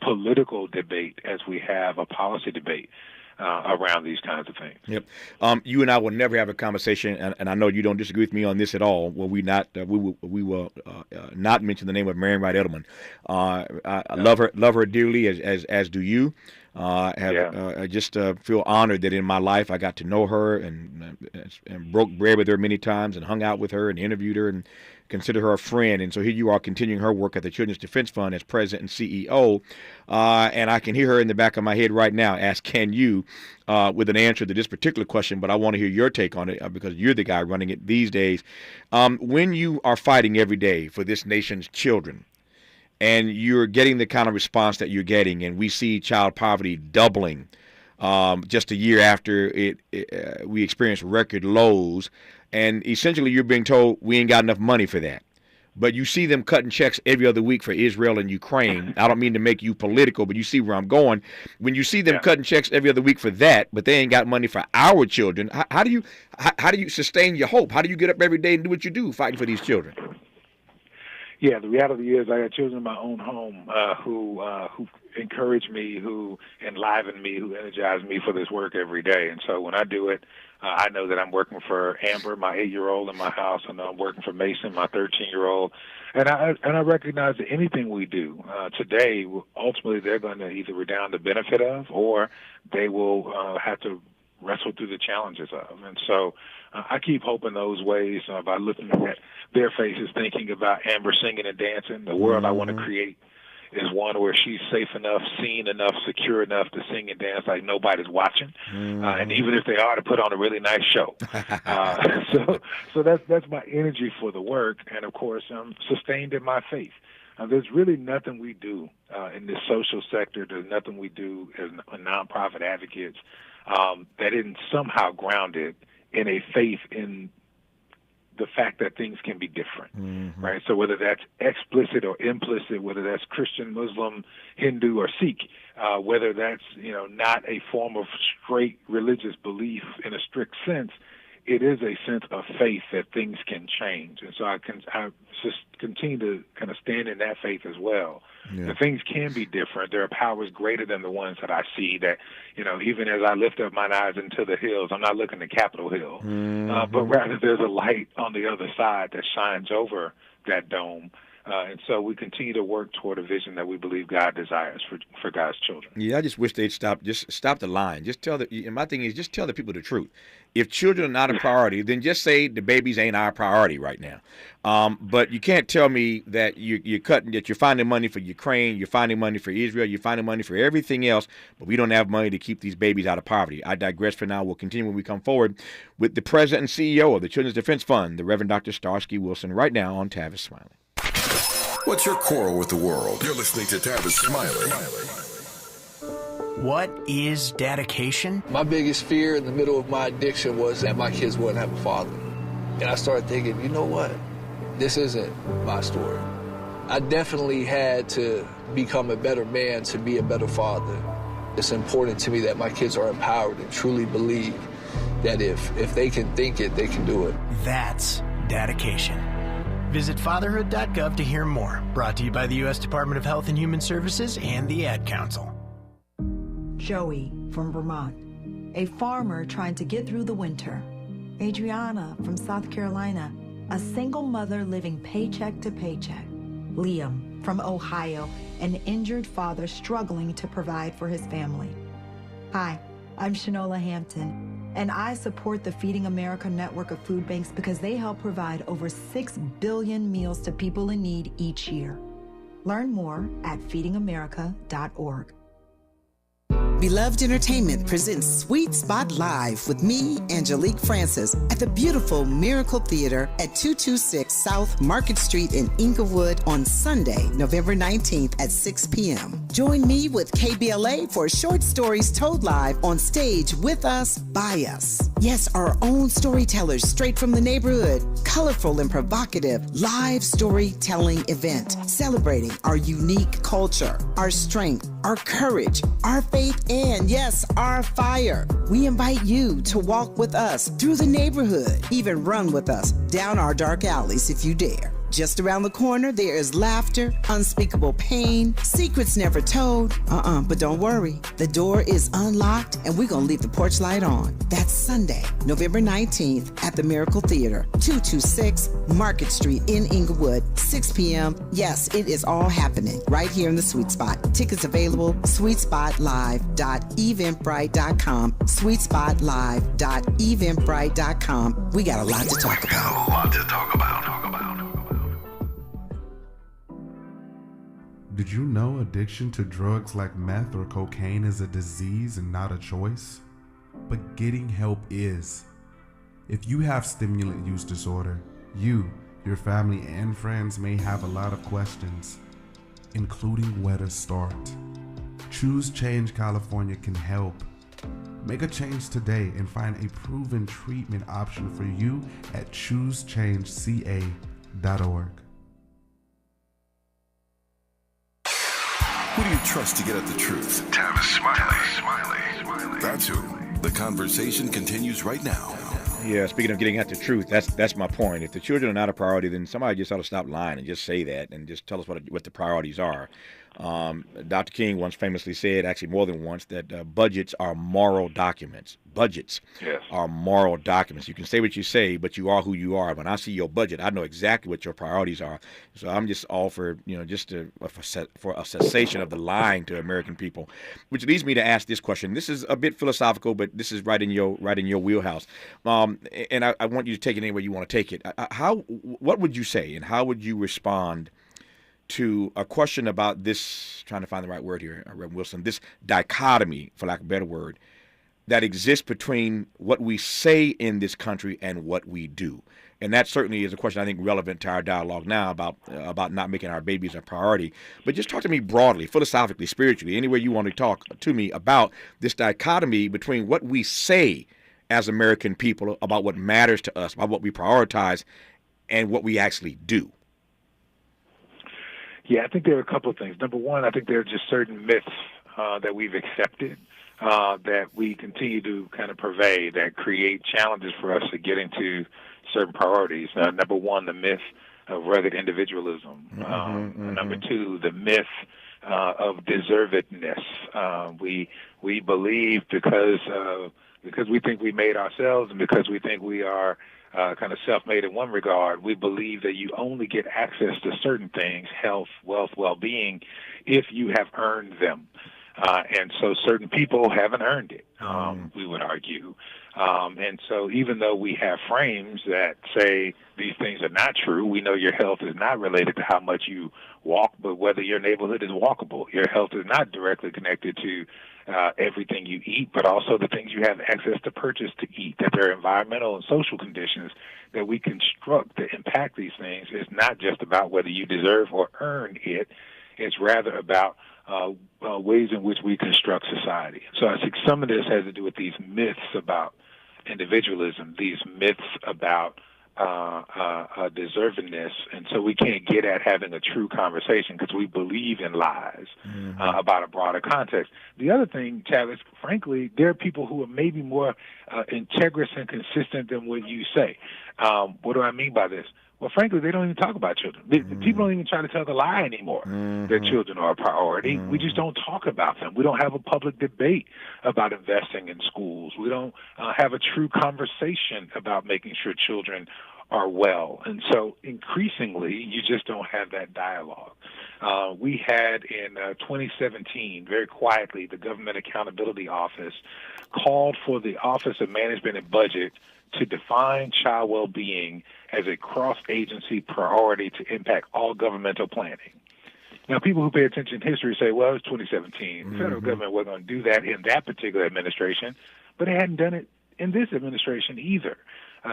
political debate as we have a policy debate around these kinds of things. Yep. You and I will never have a conversation, and I know you don't disagree with me on this at all. Well, we will not mention the name of Marian Wright Edelman. I love her dearly, as do you. I just feel honored that in my life I got to know her and broke bread with her many times and hung out with her and interviewed her and consider her a friend. And so here you are continuing her work at the Children's Defense Fund as president and CEO. And I can hear her in the back of my head right now ask, can you, with an answer to this particular question, but I want to hear your take on it because you're the guy running it these days. When you are fighting every day for this nation's children, and you're getting the kind of response that you're getting, and we see child poverty doubling just a year after we experienced record lows, and essentially you're being told we ain't got enough money for that. But you see them cutting checks every other week for Israel and Ukraine. I don't mean to make you political, but you see where I'm going. When you see them cutting checks every other week for that, but they ain't got money for our children, how do you sustain your hope? How do you get up every day and do what you do, fighting for these children? Yeah, the reality is I got children in my own home who encourage me, who enliven me, who energize me for this work every day. And so when I do it, I know that I'm working for Amber, my 8-year-old in my house. I know I'm working for Mason, my 13-year-old. And I recognize that anything we do today, ultimately they're going to either redound the benefit of or they will have to wrestle through the challenges of. And so I keep hoping those ways by looking at their faces, thinking about Amber singing and dancing. The world I want to create is one where she's safe enough, seen enough, secure enough to sing and dance like nobody's watching. And even if they are, to put on a really nice show. So that's my energy for the work. And, of course, I'm sustained in my faith. There's really nothing we do in this social sector. There's nothing we do as nonprofit advocates that isn't somehow grounded in a faith in the fact that things can be different, right? So whether that's explicit or implicit, whether that's Christian, Muslim, Hindu, or Sikh, whether that's not a form of straight religious belief in a strict sense, it is a sense of faith that things can change. And so I just continue to kind of stand in that faith as well. Yeah. That things can be different. There are powers greater than the ones that I see that, even as I lift up mine eyes into the hills, I'm not looking at Capitol Hill, but rather there's a light on the other side that shines over that dome. And so we continue to work toward a vision that we believe God desires for God's children. Yeah, I just wish they'd stop the lying. And my thing is, just tell the people the truth. If children are not a priority, then just say the babies ain't our priority right now. But you can't tell me that you're finding money for Ukraine, you're finding money for Israel, you're finding money for everything else, but we don't have money to keep these babies out of poverty. I digress for now. We'll continue when we come forward with the president and CEO of the Children's Defense Fund, the Reverend Dr. Starsky Wilson, right now on Tavis Smiley. What's your quarrel with the world? You're listening to Tavis Smiley. What is dedication? My biggest fear in the middle of my addiction was that my kids wouldn't have a father. And I started thinking, you know what? This isn't my story. I definitely had to become a better man to be a better father. It's important to me that my kids are empowered and truly believe that if they can think it, they can do it. That's dedication. Visit fatherhood.gov to hear more. Brought to you by the U.S. Department of Health and Human Services and the Ad Council. Joey from Vermont, a farmer trying to get through the winter. Adriana from South Carolina, a single mother living paycheck to paycheck. Liam from Ohio, an injured father struggling to provide for his family. Hi, I'm Shanola Hampton, and I support the Feeding America network of food banks because they help provide over 6 billion meals to people in need each year. Learn more at feedingamerica.org. Beloved Entertainment presents Sweet Spot Live with me, Angelique Francis, at the beautiful Miracle Theater at 226 South Market Street in Inglewood on Sunday, November 19th at 6 p.m. Join me with KBLA for short stories told live on stage with us, by us. Yes, our own storytellers straight from the neighborhood. Colorful and provocative live storytelling event celebrating our unique culture, our strength, our courage, our faith, and yes, our fire. We invite you to walk with us through the neighborhood, even run with us down our dark alleys if you dare. Just around the corner, there is laughter, unspeakable pain, secrets never told. But don't worry. The door is unlocked, and we're going to leave the porch light on. That's Sunday, November 19th at the Miracle Theater, 226 Market Street in Inglewood, 6 p.m. Yes, it is all happening right here in the Sweet Spot. Tickets available, sweetspotlive.eventbrite.com, sweetspotlive.eventbrite.com. We got a lot to talk about. Did you know addiction to drugs like meth or cocaine is a disease and not a choice? But getting help is. If you have stimulant use disorder, you, your family, and friends may have a lot of questions, including where to start. Choose Change California can help. Make a change today and find a proven treatment option for you at choosechangeca.org. Who do you trust to get at the truth? Tavis Smiley. That's who. The conversation continues right now. Yeah, speaking of getting at the truth, that's my point. If the children are not a priority, then somebody just ought to stop lying and just say that and just tell us what the priorities are. Dr. King once famously said, actually more than once, that budgets are moral documents. Budgets are moral documents. You can say what you say, but you are who you are. When I see your budget, I know exactly what your priorities are. So I'm just all for, for a cessation of the lying to American people, which leads me to ask this question. This is a bit philosophical, but this is right in your wheelhouse. And I want you to take it any way you want to take it. What would you say, and how would you respond to a question about this, trying to find the right word here, Reverend Wilson, this dichotomy, for lack of a better word, that exists between what we say in this country and what we do? And that certainly is a question I think relevant to our dialogue now about not making our babies a priority. But just talk to me broadly, philosophically, spiritually, any way you want to talk to me about this dichotomy between what we say as American people about what matters to us, about what we prioritize, and what we actually do. Yeah, I think there are a couple of things. Number one, I think there are just certain myths that we've accepted that we continue to kind of pervade that create challenges for us to get into certain priorities. Number one, the myth of rugged individualism. Number two, the myth of deservedness. We believe because we think we made ourselves and because we think we are kind of self-made in one regard, we believe that you only get access to certain things, health, wealth, well-being, if you have earned them. And so certain people haven't earned it, we would argue. And so even though we have frames that say these things are not true, we know your health is not related to how much you walk, but whether your neighborhood is walkable. Your health is not directly connected to everything you eat, but also the things you have access to purchase to eat, that there are environmental and social conditions that we construct to impact these things. It's not just about whether you deserve or earn it. It's rather about ways in which we construct society. So I think some of this has to do with these myths about individualism, these myths about deservedness, and so we can't get at having a true conversation because we believe in lies about a broader context. The other thing, Tavis, frankly, there are people who are maybe more integrous and consistent than what you say. What do I mean by this? Well, frankly, they don't even talk about children. People don't even try to tell the lie anymore that children are a priority. We just don't talk about them. We don't have a public debate about investing in schools. We don't have a true conversation about making sure children are well. And so increasingly, you just don't have that dialogue. We had in 2017, very quietly, the Government Accountability Office called for the Office of Management and Budget to define child well-being as a cross-agency priority to impact all governmental planning. Now, people who pay attention to history say, well, it was 2017. The federal government wasn't going to do that in that particular administration, but it hadn't done it in this administration either.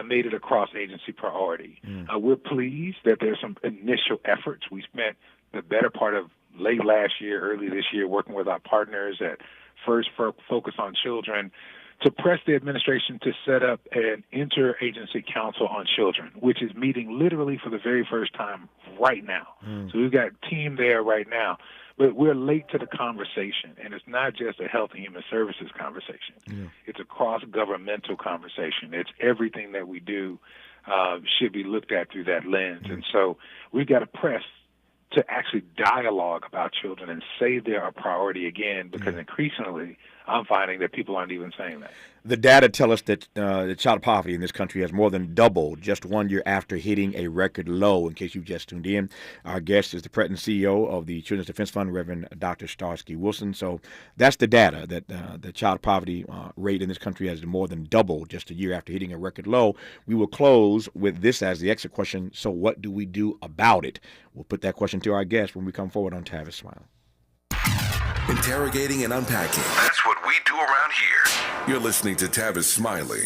Made it a cross-agency priority. We're pleased that there's some initial efforts. We spent the better part of late last year, early this year, working with our partners at First Focus on Children to press the administration to set up an interagency council on children, which is meeting literally for the very first time right now. So we've got a team there right now. But we're late to the conversation, and it's not just a health and human services conversation. It's a cross-governmental conversation. It's everything that we do should be looked at through that lens. And so we've got to press to actually dialogue about children and say they're a priority again, because increasingly I'm finding that people aren't even saying that. The data tell us that the child poverty in this country has more than doubled just 1 year after hitting a record low. In case you've just tuned in, our guest is the President and CEO of the Children's Defense Fund, Reverend Dr. Starsky Wilson. So that's the data, that the child poverty rate in this country has more than doubled just a year after hitting a record low. We will close with this as the exit question. So what do we do about it? We'll put that question to our guest when we come forward on Tavis Smiley. Interrogating and unpacking. That's what we do around here. You're listening to Tavis Smiley.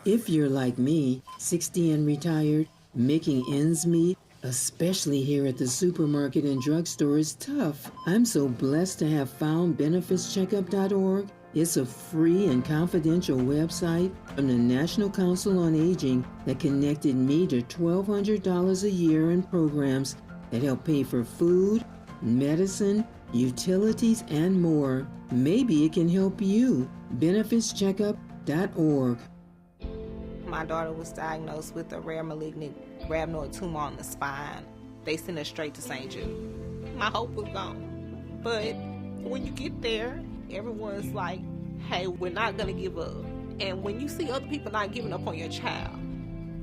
If you're like me, 60 and retired, making ends meet, especially here at the supermarket and drugstore, is tough. I'm so blessed to have found benefitscheckup.org. It's a free and confidential website from the National Council on Aging that connected me to $1,200 a year in programs that help pay for food, medicine, utilities, and more. Maybe it can help you. benefitscheckup.org. My daughter was diagnosed with a rare malignant rhabdoid tumor on the spine. They sent her straight to St. Jude. My hope was gone. But when you get there, everyone's like, hey, we're not going to give up. And when you see other people not giving up on your child,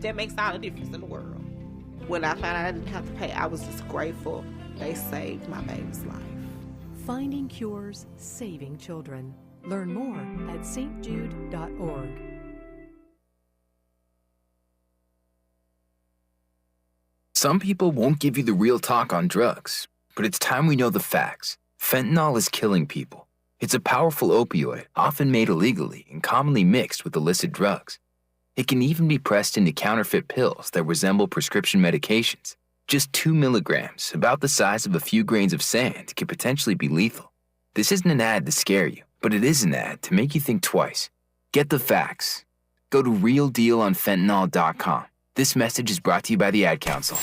that makes all the difference in the world. When I found out I didn't have to pay, I was just grateful. They saved my baby's life. Finding cures, saving children. Learn more at stjude.org. Some people won't give you the real talk on drugs, but it's time we know the facts. Fentanyl is killing people. It's a powerful opioid, often made illegally and commonly mixed with illicit drugs. It can even be pressed into counterfeit pills that resemble prescription medications. Just 2 milligrams, about the size of a few grains of sand, can potentially be lethal. This isn't an ad to scare you, but it is an ad to make you think twice. Get the facts. Go to realdealonfentanyl.com. This message is brought to you by the Ad Council.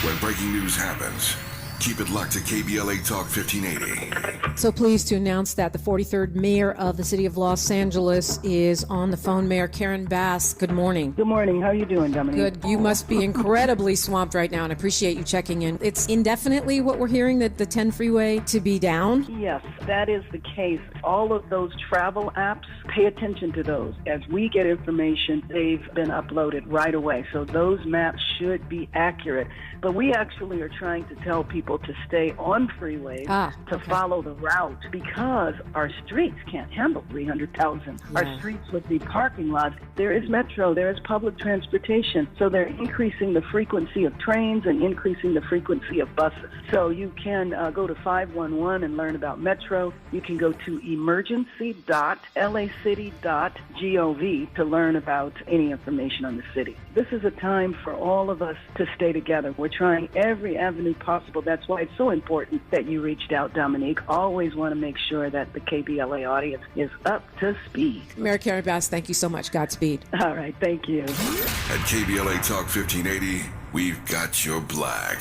When breaking news happens, Keep it locked to KBLA Talk 1580. So pleased to announce that the 43rd mayor of the city of Los Angeles is on the phone. Mayor Karen Bass, good morning. Good morning. How are you doing, Dominique? Good. You must be incredibly swamped right now, and I appreciate you checking in. It's indefinitely what we're hearing, that the 10 freeway to be down? Yes, that is the case. All of those travel apps, pay attention to those. As we get information, they've been uploaded right away. So those maps should be accurate. But we actually are trying to tell people to stay on freeways, to follow the route, because our streets can't handle 300,000. Yeah. Our streets would be parking lots. There is metro, there is public transportation. So they're increasing the frequency of trains and increasing the frequency of buses. So you can go to 511 and learn about metro. You can go to emergency.lacity.gov to learn about any information on the city. This is a time for all of us to stay together. We're trying every avenue possible. That's why it's so important that you reached out, Dominique. Always want to make sure that the KBLA audience is up to speed. Mayor Karen Bass, thank you so much. Godspeed. All right, thank you. At KBLA Talk 1580, we've got your black.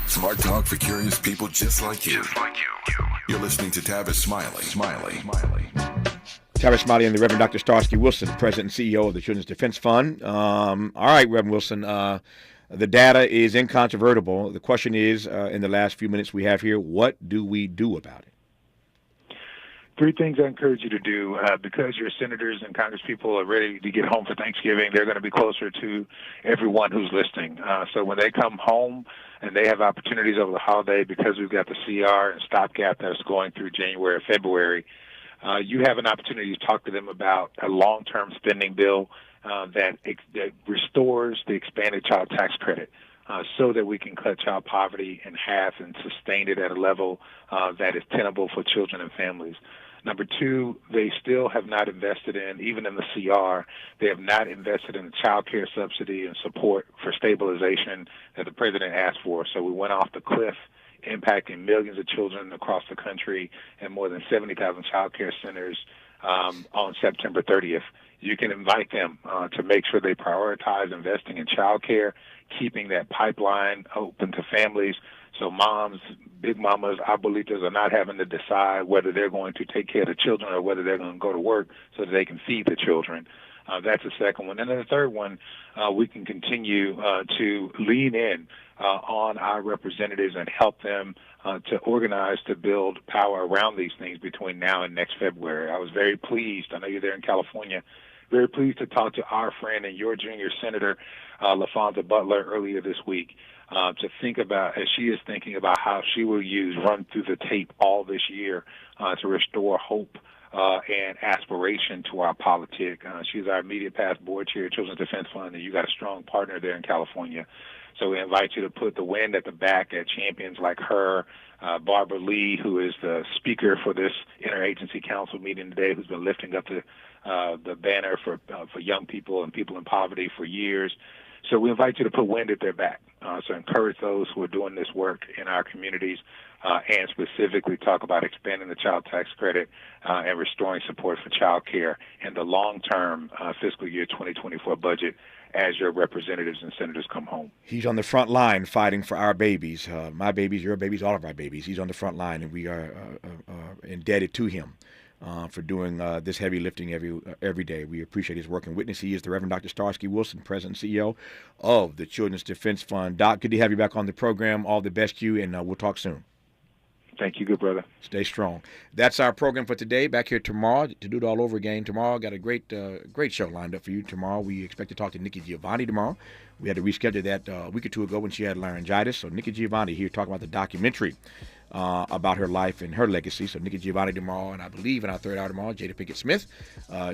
Smart talk for curious people just like you. You're listening to Tavis Smiley. Tavis Smiley and the Reverend Dr. Starsky Wilson, President and CEO of the Children's Defense Fund. All right, Reverend Wilson, the data is incontrovertible. The question is, in the last few minutes we have here, what do we do about it? Three things I encourage you to do. Because your senators and congresspeople are ready to get home for Thanksgiving, they're going to be closer to everyone who's listening. So when they come home and they have opportunities over the holiday, because we've got the CR and stopgap that's going through January or February, you have an opportunity to talk to them about a long-term spending bill that restores the expanded child tax credit so that we can cut child poverty in half and sustain it at a level that is tenable for children and families. Number two, they still have not invested in, even in the CR, they have not invested in the child care subsidy and support for stabilization that the president asked for. So we went off the cliff, impacting millions of children across the country and more than 70,000 child care centers on September 30th. You can invite them to make sure they prioritize investing in child care, keeping that pipeline open to families. So moms, big mamas, abuelitas are not having to decide whether they're going to take care of the children or whether they're going to go to work so that they can feed the children. That's the second one. And then the third one, we can continue to lean in on our representatives and help them to organize to build power around these things between now and next February. I was very pleased. I know you're there in California. Very pleased to talk to our friend and your junior senator, LaFonza Butler, earlier this week, to think about, as she is thinking about how she will run through the tape all this year to restore hope and aspiration to our politics. She's our immediate past board chair of Children's Defense Fund, and you got a strong partner there in California. So we invite you to put the wind at the back at champions like her, Barbara Lee, who is the speaker for this interagency council meeting today, who's been lifting up the banner for young people and people in poverty for years. So we invite you to put wind at their back. So encourage those who are doing this work in our communities and specifically talk about expanding the child tax credit and restoring support for child care in the long-term fiscal year 2024 budget as your representatives and senators come home. He's on the front line fighting for our babies, my babies, your babies, all of our babies. He's on the front line, and we are indebted to him for doing this heavy lifting every day. We appreciate his work and witness. He is the Reverend Dr. Starsky Wilson, President and CEO of the Children's Defense Fund. Doc, good to have you back on the program. All the best to you, and we'll talk soon. Thank you, good brother. Stay strong. That's our program for today. Back here tomorrow to do it all over again. Tomorrow, got a great show lined up for you. Tomorrow, we expect to talk to Nikki Giovanni tomorrow. We had to reschedule that a week or two ago when she had laryngitis. So Nikki Giovanni here talking about the documentary about her life and her legacy. So Nikki Giovanni tomorrow, and I believe in our third hour tomorrow, Jada Pinkett Smith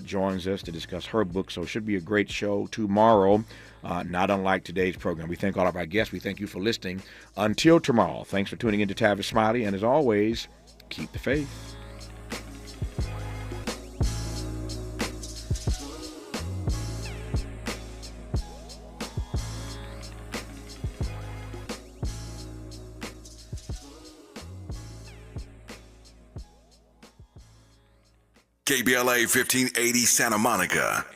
joins us to discuss her book. So it should be a great show tomorrow, not unlike today's program. We thank all of our guests. We thank you for listening. Until tomorrow, thanks for tuning in to Tavis Smiley. And as always, keep the faith. KBLA 1580 Santa Monica.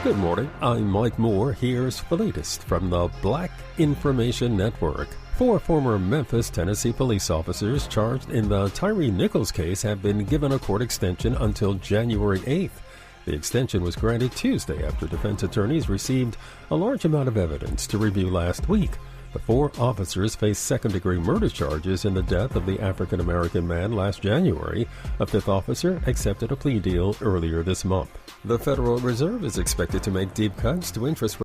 Good morning. I'm Mike Moore. Here's the latest from the Black Information Network. 4 former Memphis, Tennessee police officers charged in the Tyree Nichols case have been given a court extension until January 8th. The extension was granted Tuesday after defense attorneys received a large amount of evidence to review last week. The 4 officers face second-degree murder charges in the death of the African-American man last January. A 5th officer accepted a plea deal earlier this month. The Federal Reserve is expected to make deep cuts to interest rates